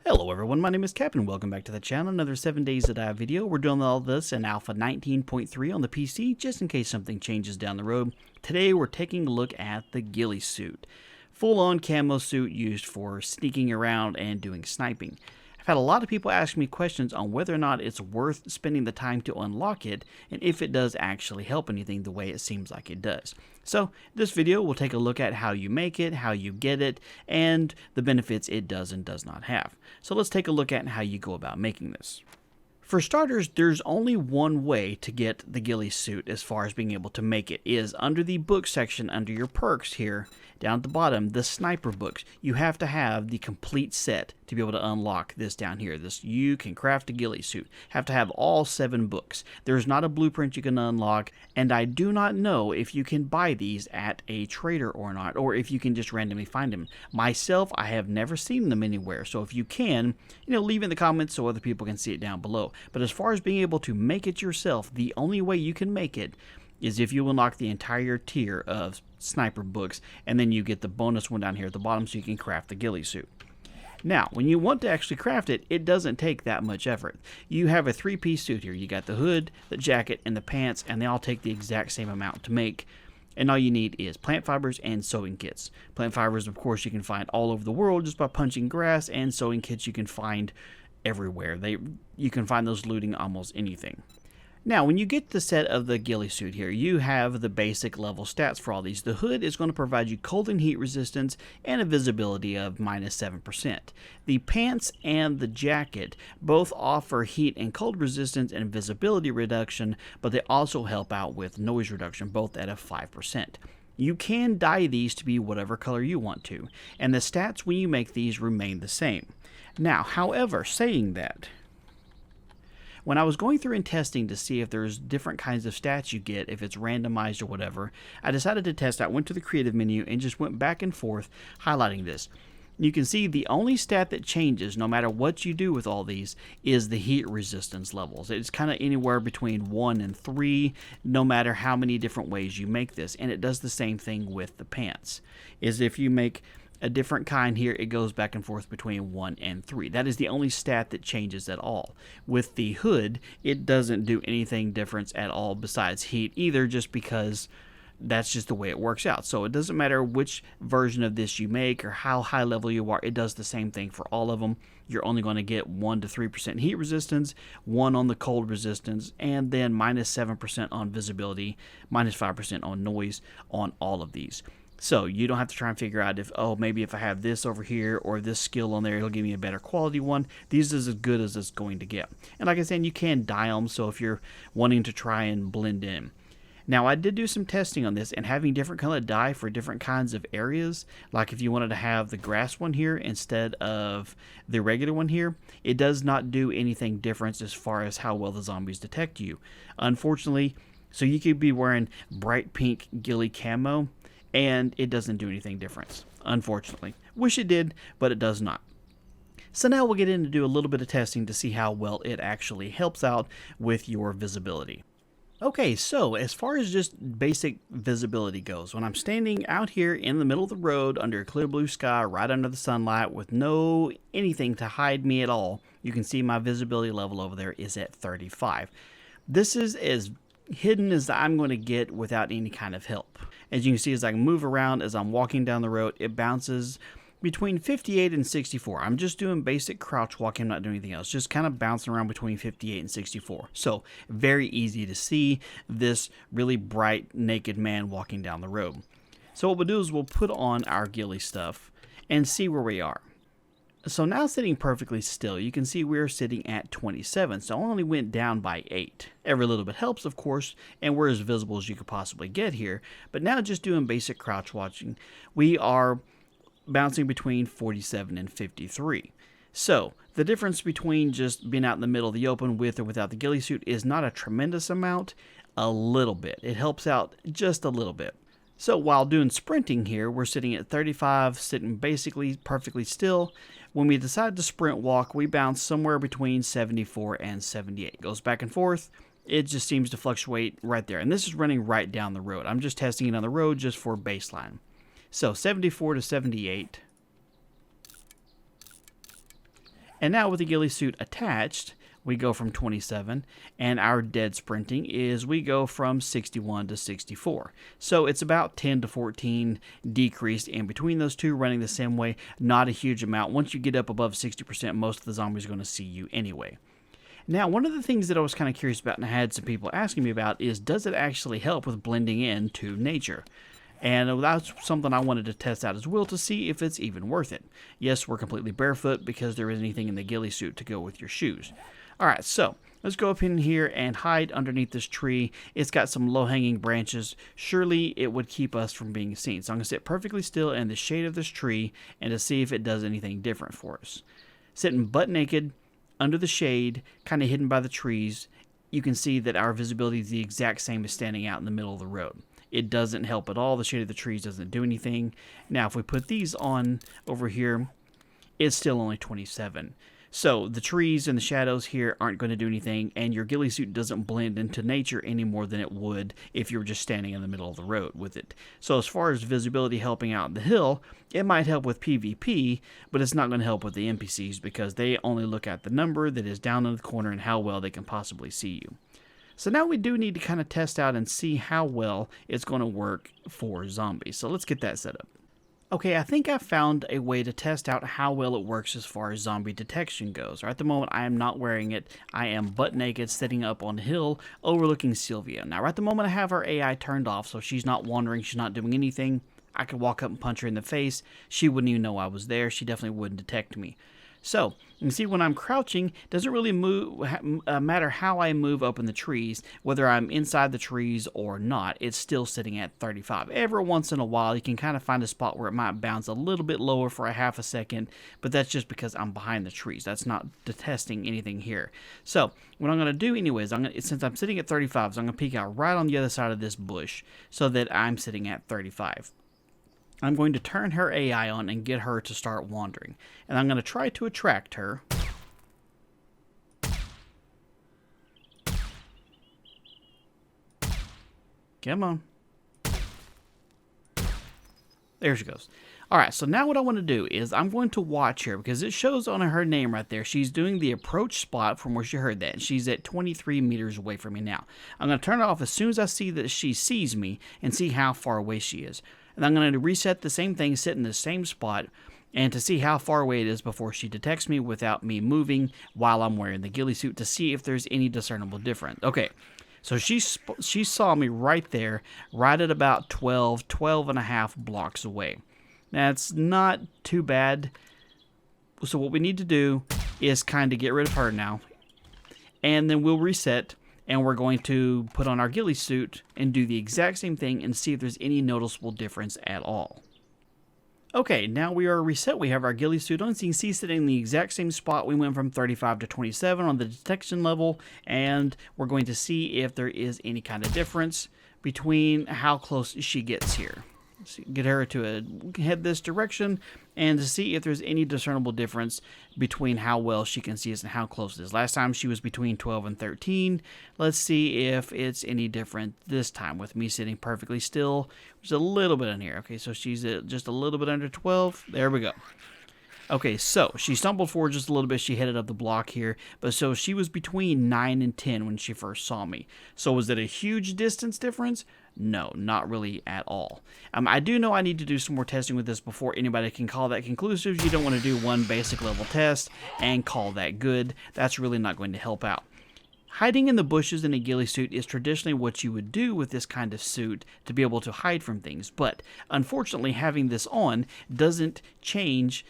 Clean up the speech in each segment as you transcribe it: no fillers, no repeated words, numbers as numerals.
Hello everyone, my name is Capp and welcome back to the channel. Another 7 days to die video. We're doing all this in Alpha 19.3 on the PC, just in case something changes down the road. Today we're taking a look at the Ghillie Suit. Full-on camo suit used for sneaking around and doing sniping. I've had a lot of people ask me questions on whether or not it's worth spending the time to unlock it, and if it does actually help anything the way it seems like it does. So, this video will take a look at how you make it, how you get it, and the benefits it does and does not have. So let's take a look at how you go about making this. For starters, there's only one way to get the Ghillie Suit as far as being able to make it, is under the book section under your perks here, down at the bottom, the Sniper Books. You have to have the complete set to be able to unlock this down here. This You Can Craft a Ghillie Suit. Have to have all 7 books. There's not a blueprint you can unlock, and I do not know if you can buy these at a trader or not, or if you can just randomly find them. Myself, I have never seen them anywhere, so if you can, leave in the comments so other people can see it down below. But as far as being able to make it yourself, the only way you can make it is if you unlock the entire tier of Sniper Books, and then you get the bonus one down here at the bottom so you can craft the Ghillie Suit. Now, when you want to actually craft it, it doesn't take that much effort. You have a 3-piece suit here. You got the hood, the jacket, and the pants, and they all take the exact same amount to make. And all you need is plant fibers and sewing kits. Plant fibers, of course, you can find all over the world just by punching grass, and sewing kits you can find everywhere. You can find those looting almost anything. Now, when you get the set of the Ghillie Suit here, you have the basic level stats for all these. The hood is going to provide you cold and heat resistance and a visibility of -7%. The pants and the jacket both offer heat and cold resistance and visibility reduction, but they also help out with noise reduction, both at a 5%. You can dye these to be whatever color you want to, and the stats when you make these remain the same. Now, however, saying that, when I was going through and testing to see if there's different kinds of stats you get, if it's randomized or whatever, I decided to test out, went to the creative menu, and just went back and forth highlighting this. You can see the only stat that changes, no matter what you do with all these, is the heat resistance levels. It's kind of anywhere between 1 and 3, no matter how many different ways you make this. And it does the same thing with the pants. Is if you make a different kind here, it goes back and forth between 1 and 3. That is the only stat that changes at all. With the hood, it doesn't do anything different at all besides heat either, just because that's just the way it works out. So it doesn't matter which version of this you make or how high level you are, it does the same thing for all of them. You're only going to get 1 to 3% heat resistance, 1 on the cold resistance, and then -7% on visibility, -5% on noise on all of these. So you don't have to try and figure out if, maybe if I have this over here or this skill on there, it'll give me a better quality one. These is as good as it's going to get. And like I said, you can dye them, so if you're wanting to try and blend in. Now, I did do some testing on this, and having different colored dye for different kinds of areas, like if you wanted to have the grass one here instead of the regular one here, it does not do anything different as far as how well the zombies detect you. Unfortunately, so you could be wearing bright pink ghillie camo, and it doesn't do anything different, unfortunately. Wish it did, but it does not. So now we'll get in to do a little bit of testing to see how well it actually helps out with your visibility. Okay, so as far as just basic visibility goes, when I'm standing out here in the middle of the road under a clear blue sky, right under the sunlight with no anything to hide me at all, you can see my visibility level over there is at 35. This is as hidden as I'm going to get without any kind of help. As you can see, as I move around as I'm walking down the road, it bounces between 58 and 64. I'm just doing basic crouch walking, I'm not doing anything else, just kind of bouncing around between 58 and 64. So very easy to see this really bright naked man walking down the road. So what we'll do is we'll put on our ghillie stuff and see where we are. So now sitting perfectly still, you can see we're sitting at 27, so I only went down by 8. Every little bit helps, of course, and we're as visible as you could possibly get here. But now just doing basic crouch watching, we are bouncing between 47 and 53. So the difference between just being out in the middle of the open with or without the Ghillie Suit is not a tremendous amount, a little bit. It helps out just a little bit. So while doing sprinting here, we're sitting at 35, sitting basically perfectly still. When we decide to sprint walk, we bounce somewhere between 74 and 78. It goes back and forth. It just seems to fluctuate right there. And this is running right down the road. I'm just testing it on the road just for baseline. So 74 to 78. And now with the ghillie suit attached, we go from 27, and our dead sprinting is we go from 61 to 64. So it's about 10 to 14 decreased in between those two, running the same way. Not a huge amount. Once you get up above 60%, most of the zombies are going to see you anyway. Now, one of the things that I was kind of curious about and I had some people asking me about is, does it actually help with blending into nature? And that's something I wanted to test out as well to see if it's even worth it. Yes, we're completely barefoot because there isn't anything in the ghillie suit to go with your shoes. Alright, so let's go up in here and hide underneath this tree. It's got some low-hanging branches. Surely it would keep us from being seen. So I'm going to sit perfectly still in the shade of this tree and to see if it does anything different for us. Sitting butt naked under the shade, kind of hidden by the trees, you can see that our visibility is the exact same as standing out in the middle of the road. It doesn't help at all. The shade of the trees doesn't do anything. Now, if we put these on over here, it's still only 27. So the trees and the shadows here aren't going to do anything, and your ghillie suit doesn't blend into nature any more than it would if you were just standing in the middle of the road with it. So as far as visibility helping out in the hill, it might help with PvP, but it's not going to help with the NPCs because they only look at the number that is down in the corner and how well they can possibly see you. So now we do need to kind of test out and see how well it's going to work for zombies. So let's get that set up. Okay, I think I found a way to test out how well it works as far as zombie detection goes. At the moment, I am not wearing it. I am butt naked, sitting up on a hill, overlooking Sylvia. Now, at the moment, I have our AI turned off, so she's not wandering, she's not doing anything. I could walk up and punch her in the face. She wouldn't even know I was there. She definitely wouldn't detect me. So, you can see when I'm crouching, it doesn't really matter how I move up in the trees, whether I'm inside the trees or not, it's still sitting at 35. Every once in a while, you can kind of find a spot where it might bounce a little bit lower for a half a second, but that's just because I'm behind the trees. That's not detesting anything here. So, what I'm going to do anyways, since I'm sitting at 35, so I'm going to peek out right on the other side of this bush so that I'm sitting at 35. I'm going to turn her AI on and get her to start wandering. And I'm going to try to attract her. Come on. There she goes. Alright, so now what I want to do is I'm going to watch her because it shows on her name right there. She's doing the approach spot from where she heard that. And she's at 23 meters away from me now. I'm going to turn it off as soon as I see that she sees me and see how far away she is. And I'm going to reset the same thing, sit in the same spot, and to see how far away it is before she detects me without me moving while I'm wearing the ghillie suit to see if there's any discernible difference. Okay, so she saw me right there, right at about 12 and a half blocks away. That's not too bad. So what we need to do is kind of get rid of her now, and then we'll reset. And we're going to put on our ghillie suit and do the exact same thing and see if there's any noticeable difference at all. Okay, now we are reset. We have our ghillie suit on. So you can see sitting in the exact same spot. We went from 35 to 27 on the detection level. And we're going to see if there is any kind of difference between how close she gets here. So get her to head this direction and to see if there's any discernible difference between how well she can see us and how close it is. Last time she was between 12 and 13. Let's see if it's any different this time with me sitting perfectly still. There's a little bit in here. Okay, so she's at just a little bit under 12. There we go. Okay, so she stumbled forward just a little bit. She headed up the block here. But so she was between 9 and 10 when she first saw me. So was it a huge distance difference? No, not really at all. I do know I need to do some more testing with this before anybody can call that conclusive. You don't want to do one basic level test and call that good. That's really not going to help out. Hiding in the bushes in a ghillie suit is traditionally what you would do with this kind of suit to be able to hide from things. But unfortunately, having this on doesn't change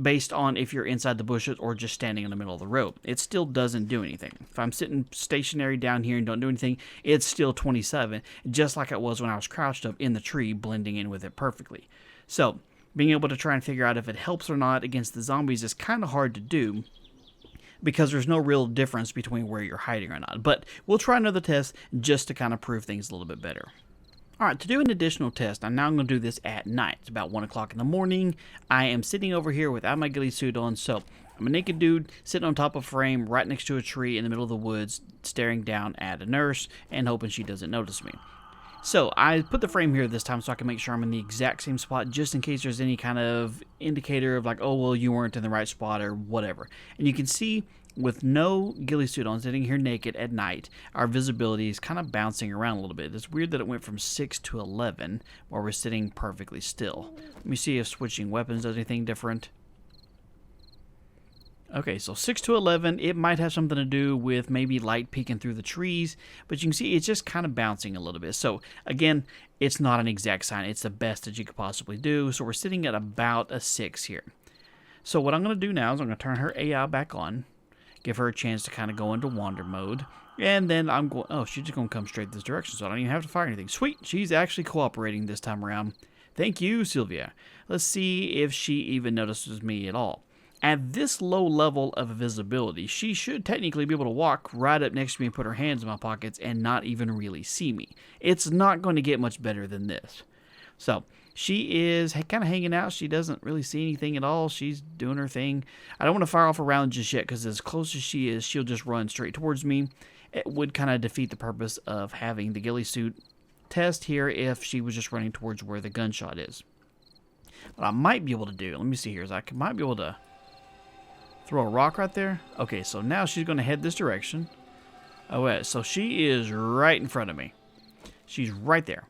based on if you're inside the bushes or just standing in the middle of the road. It still doesn't do anything. If I'm sitting stationary down here and don't do anything, it's still 27, just like it was when I was crouched up in the tree, blending in with it perfectly. So, being able to try and figure out if it helps or not against the zombies is kind of hard to do because there's no real difference between where you're hiding or not. But we'll try another test just to kind of prove things a little bit better. Alright, to do an additional test, I'm now going to do this at night. It's about 1 o'clock in the morning. I am sitting over here without my ghillie suit on, so I'm a naked dude sitting on top of a frame right next to a tree in the middle of the woods, staring down at a nurse and hoping she doesn't notice me. So I put the frame here this time so I can make sure I'm in the exact same spot, just in case there's any kind of indicator of like, oh, well, you weren't in the right spot or whatever. And you can see with no ghillie suit on, sitting here naked at night, our visibility is kind of bouncing around a little bit. It's weird that it went from 6 to 11 while we're sitting perfectly still. Let me see if switching weapons does anything different. Okay, so 6 to 11, it might have something to do with maybe light peeking through the trees, but you can see it's just kind of bouncing a little bit. So again, it's not an exact sign. It's the best that you could possibly do. So we're sitting at about a 6 here. So what I'm going to do now is I'm going to turn her AI back on, give her a chance to kind of go into wander mode, and then I'm going, oh, she's just going to come straight this direction, so I don't even have to fire anything. Sweet, she's actually cooperating this time around. Thank you, Sylvia. Let's see if she even notices me at all. At this low level of visibility, she should technically be able to walk right up next to me and put her hands in my pockets and not even really see me. It's not going to get much better than this. So, she is kind of hanging out. She doesn't really see anything at all. She's doing her thing. I don't want to fire off a round just yet because as close as she is, she'll just run straight towards me. It would kind of defeat the purpose of having the ghillie suit test here if she was just running towards where the gunshot is. What I might be able to do, let me see here, is I might be able to throw a rock right there. Okay, so now she's going to head this direction. Oh, yeah, so she is right in front of me. She's right there.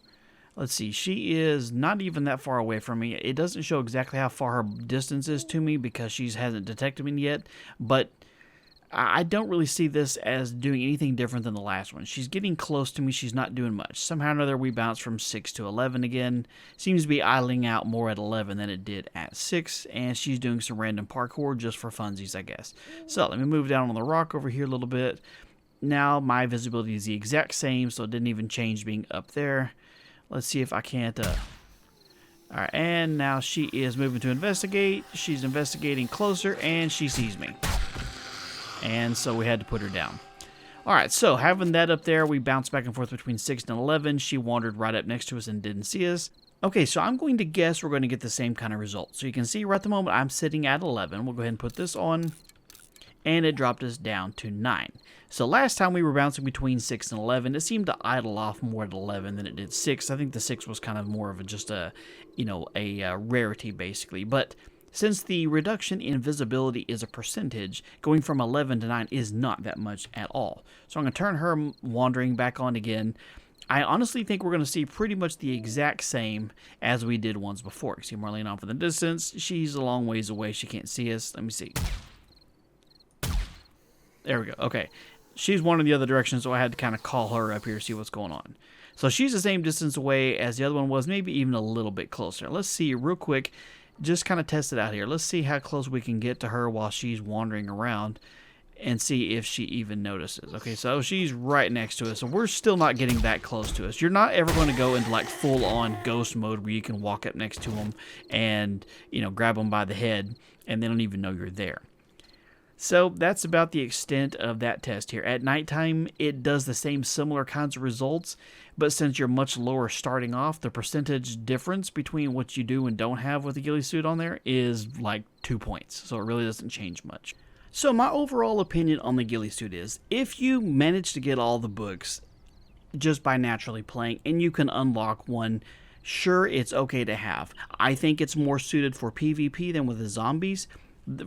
Let's see, she is not even that far away from me. It doesn't show exactly how far her distance is to me because she hasn't detected me yet, but I don't really see this as doing anything different than the last one. She's getting close to me. She's not doing much. Somehow or another, we bounce from 6 to 11 again. Seems to be idling out more at 11 than it did at 6, and she's doing some random parkour just for funsies, I guess. So let me move down on the rock over here a little bit. Now my visibility is the exact same, so it didn't even change being up there. Let's see if I can't... Alright, and now she is moving to investigate. She's investigating closer, and she sees me. And so we had to put her down. Alright, so having that up there, we bounced back and forth between 6 and 11. She wandered right up next to us and didn't see us. Okay, so I'm going to guess we're going to get the same kind of result. So you can see right at the moment I'm sitting at 11. We'll go ahead and put this on. And it dropped us down to 9. So last time we were bouncing between 6 and 11, it seemed to idle off more at 11 than it did 6. I think the 6 was kind of more of just a rarity basically. But since the reduction in visibility is a percentage, going from 11 to 9 is not that much at all. So I'm going to turn her wandering back on again. I honestly think we're going to see pretty much the exact same as we did once before. You see Marlene off in the distance. She's a long ways away. She can't see us. Let me see. There we go. Okay. She's one in the other direction, so I had to kind of call her up here to see what's going on. So she's the same distance away as the other one was, maybe even a little bit closer. Let's see real quick. Just kind of test it out here. Let's see how close we can get to her while she's wandering around and see if she even notices. Okay, so she's right next to us, so we're still not getting that close to us. You're not ever going to go into like full-on ghost mode where you can walk up next to them and, grab them by the head and they don't even know you're there. So that's about the extent of that test here. At nighttime, it does the same similar kinds of results, but since you're much lower starting off, the percentage difference between what you do and don't have with the ghillie suit on there is like 2 points, so it really doesn't change much. So my overall opinion on the ghillie suit is, if you manage to get all the books just by naturally playing, and you can unlock one, sure, it's okay to have. I think it's more suited for PvP than with the zombies.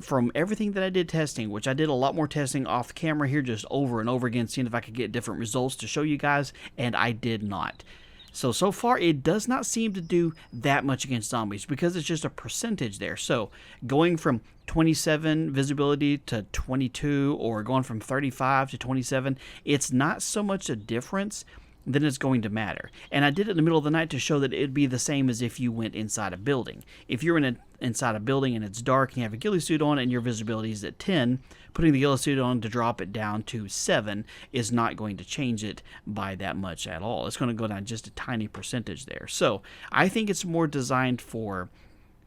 From everything that I did testing, which I did a lot more testing off camera here, just over and over again, seeing if I could get different results to show you guys, and I did not. So far, it does not seem to do that much against zombies because it's just a percentage there. So going from 27 visibility to 22 or going from 35 to 27, it's not so much a difference then it's going to matter. And I did it in the middle of the night to show that it'd be the same as if you went inside a building. If you're inside a building and it's dark and you have a ghillie suit on and your visibility is at 10, putting the ghillie suit on to drop it down to 7 is not going to change it by that much at all. It's going to go down just a tiny percentage there. So I think it's more designed for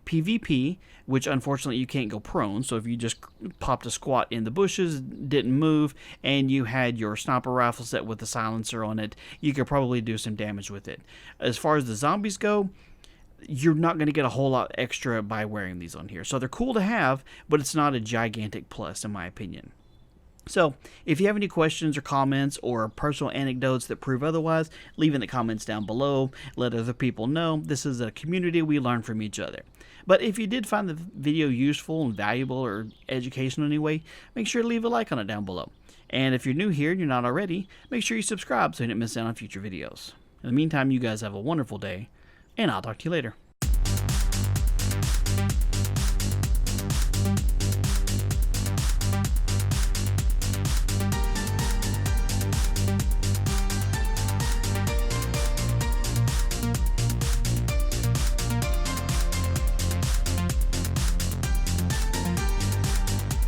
PvP, which unfortunately you can't go prone, so if you just popped a squat in the bushes, didn't move, and you had your sniper rifle set with the silencer on it, you could probably do some damage with it. As far as the zombies go, you're not going to get a whole lot extra by wearing these on here. So they're cool to have, but it's not a gigantic plus in my opinion. So, if you have any questions or comments or personal anecdotes that prove otherwise, leave in the comments down below. Let other people know. This is a community, we learn from each other. But if you did find the video useful and valuable or educational in any way, make sure to leave a like on it down below. And if you're new here and you're not already, make sure you subscribe so you don't miss out on future videos. In the meantime, you guys have a wonderful day, and I'll talk to you later.